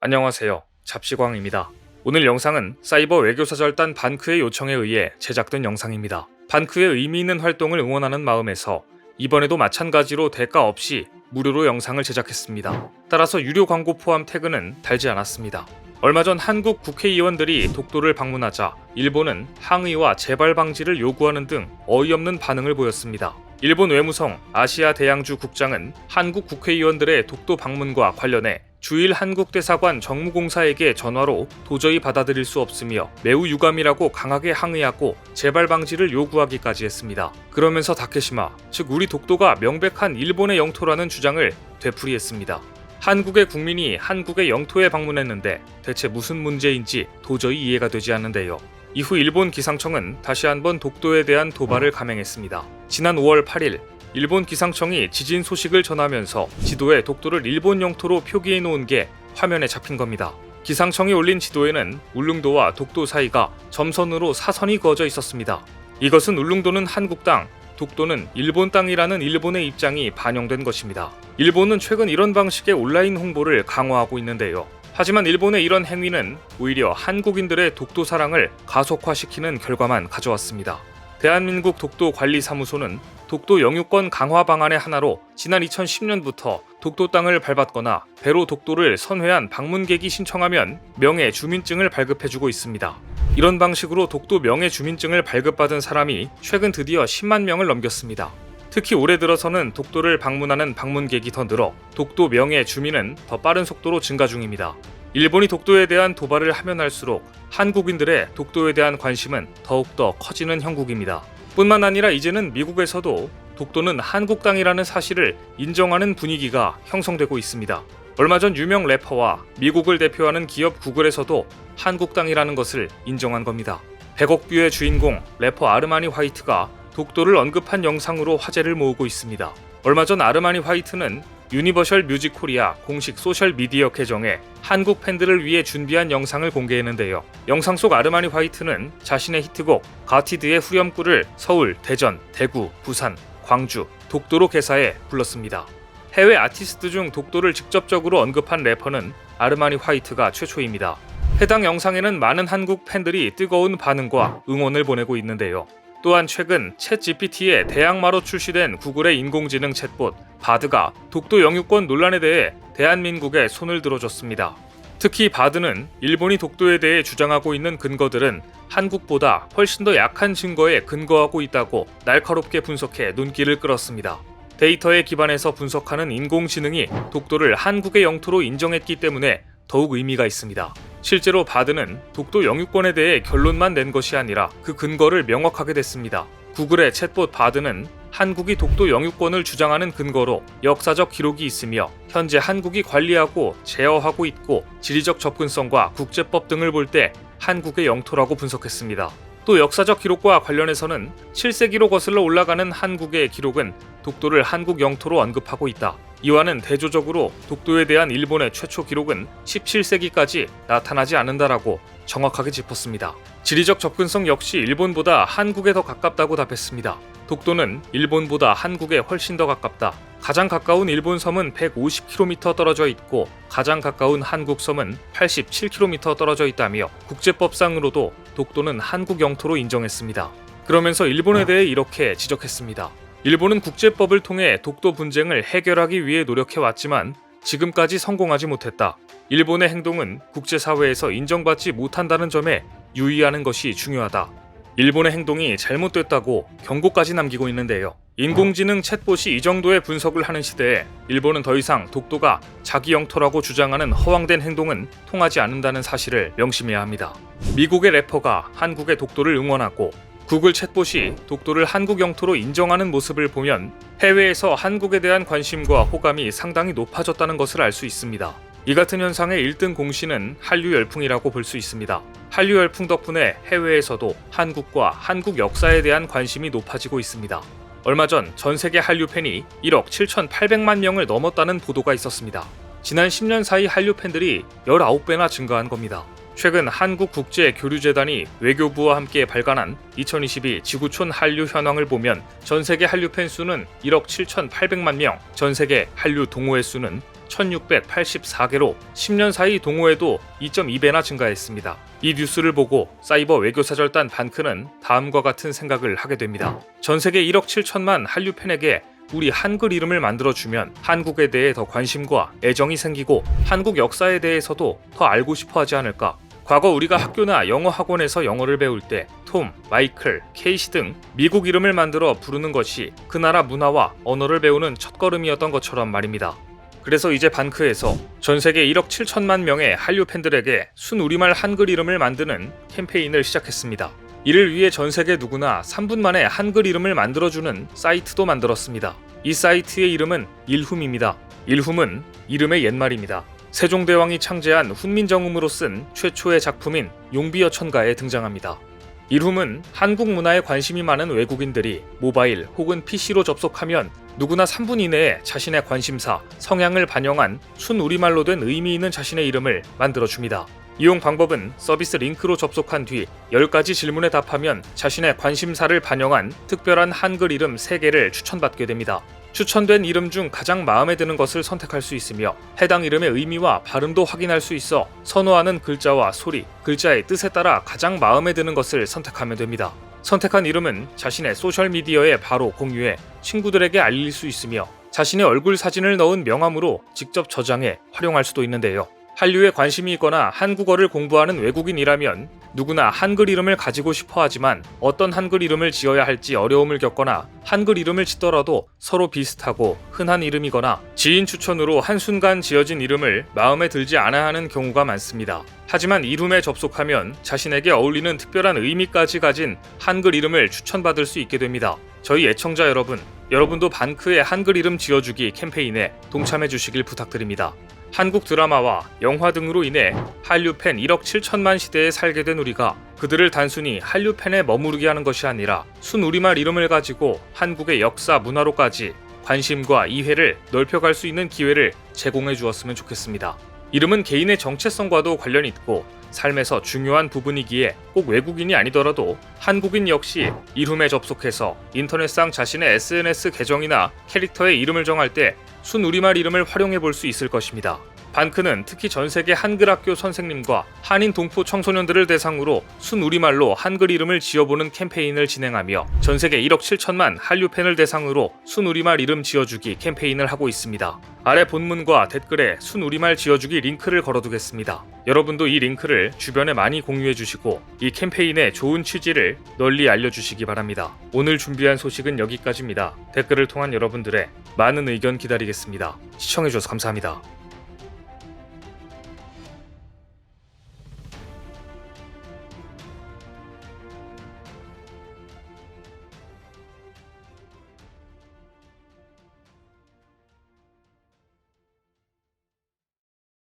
안녕하세요. 잡시광입니다. 오늘 영상은 사이버 외교사절단 반크의 요청에 의해 제작된 영상입니다. 반크의 의미 있는 활동을 응원하는 마음에서 이번에도 마찬가지로 대가 없이 무료로 영상을 제작했습니다. 따라서 유료 광고 포함 태그는 달지 않았습니다. 얼마 전 한국 국회의원들이 독도를 방문하자 일본은 항의와 재발 방지를 요구하는 등 어이없는 반응을 보였습니다. 일본 외무성 아시아 대양주 국장은 한국 국회의원들의 독도 방문과 관련해 주일 한국대사관 정무공사에게 전화로 도저히 받아들일 수 없으며 매우 유감이라고 강하게 항의하고 재발 방지를 요구하기까지 했습니다. 그러면서 다케시마, 즉 우리 독도가 명백한 일본의 영토라는 주장을 되풀이했습니다. 한국의 국민이 한국의 영토에 방문했는데 대체 무슨 문제인지 도저히 이해가 되지 않는데요. 이후 일본 기상청은 다시 한번 독도에 대한 도발을 감행했습니다. 지난 5월 8일 일본 기상청이 지진 소식을 전하면서 지도에 독도를 일본 영토로 표기해 놓은 게 화면에 잡힌 겁니다. 기상청이 올린 지도에는 울릉도와 독도 사이가 점선으로 사선이 그어져 있었습니다. 이것은 울릉도는 한국 땅, 독도는 일본 땅이라는 일본의 입장이 반영된 것입니다. 일본은 최근 이런 방식의 온라인 홍보를 강화하고 있는데요. 하지만 일본의 이런 행위는 오히려 한국인들의 독도 사랑을 가속화시키는 결과만 가져왔습니다. 대한민국 독도관리사무소는 독도 영유권 강화 방안의 하나로 지난 2010년부터 독도 땅을 밟았거나 배로 독도를 선회한 방문객이 신청하면 명예 주민증을 발급해주고 있습니다. 이런 방식으로 독도 명예 주민증을 발급받은 사람이 최근 드디어 10만 명을 넘겼습니다. 특히 올해 들어서는 독도를 방문하는 방문객이 더 늘어 독도 명예 주민은 더 빠른 속도로 증가 중입니다. 일본이 독도에 대한 도발을 하면 할수록 한국인들의 독도에 대한 관심은 더욱더 커지는 형국입니다. 뿐만 아니라 이제는 미국에서도 독도는 한국 땅이라는 사실을 인정하는 분위기가 형성되고 있습니다. 얼마 전 유명 래퍼와 미국을 대표하는 기업 구글에서도 한국 땅이라는 것을 인정한 겁니다. 100억 뷰의 주인공 래퍼 아르마니 화이트가 독도를 언급한 영상으로 화제를 모으고 있습니다. 얼마 전 아르마니 화이트는 유니버셜 뮤직 코리아 공식 소셜미디어 계정에 한국 팬들을 위해 준비한 영상을 공개했는데요. 영상 속 아르마니 화이트는 자신의 히트곡 가티드의 후렴구를 서울, 대전, 대구, 부산, 광주, 독도로 개사해 불렀습니다. 해외 아티스트 중 독도를 직접적으로 언급한 래퍼는 아르마니 화이트가 최초입니다. 해당 영상에는 많은 한국 팬들이 뜨거운 반응과 응원을 보내고 있는데요. 또한 최근 챗GPT의 대항마로 출시된 구글의 인공지능 챗봇 바드가 독도 영유권 논란에 대해 대한민국에 손을 들어줬습니다. 특히 바드는 일본이 독도에 대해 주장하고 있는 근거들은 한국보다 훨씬 더 약한 증거에 근거하고 있다고 날카롭게 분석해 눈길을 끌었습니다. 데이터에 기반해서 분석하는 인공지능이 독도를 한국의 영토로 인정했기 때문에 더욱 의미가 있습니다. 실제로 바드는 독도 영유권에 대해 결론만 낸 것이 아니라 그 근거를 명확하게 냈습니다. 구글의 챗봇 바드는 한국이 독도 영유권을 주장하는 근거로 역사적 기록이 있으며 현재 한국이 관리하고 제어하고 있고 지리적 접근성과 국제법 등을 볼 때 한국의 영토라고 분석했습니다. 또 역사적 기록과 관련해서는 7세기로 거슬러 올라가는 한국의 기록은 독도를 한국 영토로 언급하고 있다. 이와는 대조적으로 독도에 대한 일본의 최초 기록은 17세기까지 나타나지 않는다라고 정확하게 짚었습니다. 지리적 접근성 역시 일본보다 한국에 더 가깝다고 답했습니다. 독도는 일본보다 한국에 훨씬 더 가깝다. 가장 가까운 일본 섬은 150km 떨어져 있고 가장 가까운 한국 섬은 87km 떨어져 있다며 국제법상으로도 독도는 한국 영토로 인정했습니다. 그러면서 일본에 대해 이렇게 지적했습니다. 일본은 국제법을 통해 독도 분쟁을 해결하기 위해 노력해왔지만 지금까지 성공하지 못했다. 일본의 행동은 국제사회에서 인정받지 못한다는 점에 유의하는 것이 중요하다. 일본의 행동이 잘못됐다고 경고까지 남기고 있는데요. 인공지능 챗봇이 이 정도의 분석을 하는 시대에 일본은 더 이상 독도가 자기 영토라고 주장하는 허황된 행동은 통하지 않는다는 사실을 명심해야 합니다. 미국의 래퍼가 한국의 독도를 응원하고 구글 챗봇이 독도를 한국 영토로 인정하는 모습을 보면 해외에서 한국에 대한 관심과 호감이 상당히 높아졌다는 것을 알 수 있습니다. 이 같은 현상의 1등 공신은 한류 열풍이라고 볼 수 있습니다. 한류 열풍 덕분에 해외에서도 한국과 한국 역사에 대한 관심이 높아지고 있습니다. 얼마 전 전 세계 한류 팬이 1억 7,800만 명을 넘었다는 보도가 있었습니다. 지난 10년 사이 한류 팬들이 19배나 증가한 겁니다. 최근 한국국제교류재단이 외교부와 함께 발간한 2022 지구촌 한류 현황을 보면 전 세계 한류 팬 수는 1억 7,800만 명, 전 세계 한류 동호회 수는 1684개로 10년 사이 동호회도 2.2배나 증가했습니다. 이 뉴스를 보고 사이버 외교사절단 반크는 다음과 같은 생각을 하게 됩니다. 전 세계 1억 7천만 한류 팬에게 우리 한글 이름을 만들어주면 한국에 대해 더 관심과 애정이 생기고 한국 역사에 대해서도 더 알고 싶어 하지 않을까. 과거 우리가 학교나 영어 학원에서 영어를 배울 때 톰, 마이클, 케이시 등 미국 이름을 만들어 부르는 것이 그 나라 문화와 언어를 배우는 첫걸음이었던 것처럼 말입니다. 그래서 이제 반크에서 전 세계 1억 7천만 명의 한류 팬들에게 순우리말 한글 이름을 만드는 캠페인을 시작했습니다. 이를 위해 전 세계 누구나 3분 만에 한글 이름을 만들어주는 사이트도 만들었습니다. 이 사이트의 이름은 일훔입니다. 일훔은 이름의 옛말입니다. 세종대왕이 창제한 훈민정음으로 쓴 최초의 작품인 용비어천가에 등장합니다. 일훔은 한국 문화에 관심이 많은 외국인들이 모바일 혹은 PC로 접속하면 누구나 3분 이내에 자신의 관심사, 성향을 반영한 순우리말로 된 의미 있는 자신의 이름을 만들어줍니다. 이용 방법은 서비스 링크로 접속한 뒤 10가지 질문에 답하면 자신의 관심사를 반영한 특별한 한글 이름 3개를 추천받게 됩니다. 추천된 이름 중 가장 마음에 드는 것을 선택할 수 있으며 해당 이름의 의미와 발음도 확인할 수 있어 선호하는 글자와 소리, 글자의 뜻에 따라 가장 마음에 드는 것을 선택하면 됩니다. 선택한 이름은 자신의 소셜미디어에 바로 공유해 친구들에게 알릴 수 있으며 자신의 얼굴 사진을 넣은 명함으로 직접 저장해 활용할 수도 있는데요. 한류에 관심이 있거나 한국어를 공부하는 외국인이라면 누구나 한글 이름을 가지고 싶어 하지만 어떤 한글 이름을 지어야 할지 어려움을 겪거나 한글 이름을 짓더라도 서로 비슷하고 흔한 이름이거나 지인 추천으로 한순간 지어진 이름을 마음에 들지 않아 하는 경우가 많습니다. 하지만 일훔에 접속하면 자신에게 어울리는 특별한 의미까지 가진 한글 이름을 추천받을 수 있게 됩니다. 저희 애청자 여러분, 여러분도 반크의 한글 이름 지어주기 캠페인에 동참해 주시길 부탁드립니다. 한국 드라마와 영화 등으로 인해 한류 팬 1억 7천만 시대에 살게 된 우리가 그들을 단순히 한류 팬에 머무르게 하는 것이 아니라 순우리말 이름을 가지고 한국의 역사, 문화로까지 관심과 이해를 넓혀갈 수 있는 기회를 제공해 주었으면 좋겠습니다. 이름은 개인의 정체성과도 관련이 있고 삶에서 중요한 부분이기에 꼭 외국인이 아니더라도 한국인 역시 일훔에 접속해서 인터넷상 자신의 SNS 계정이나 캐릭터의 이름을 정할 때 순우리말 이름을 활용해 볼 수 있을 것입니다. 반크는 특히 전 세계 한글학교 선생님과 한인 동포 청소년들을 대상으로 순우리말로 한글 이름을 지어보는 캠페인을 진행하며 전 세계 1억 7천만 한류 팬을 대상으로 순우리말 이름 지어주기 캠페인을 하고 있습니다. 아래 본문과 댓글에 순우리말 지어주기 링크를 걸어두겠습니다. 여러분도 이 링크를 주변에 많이 공유해주시고 이 캠페인의 좋은 취지를 널리 알려주시기 바랍니다. 오늘 준비한 소식은 여기까지입니다. 댓글을 통한 여러분들의 많은 의견 기다리겠습니다. 시청해주셔서 감사합니다.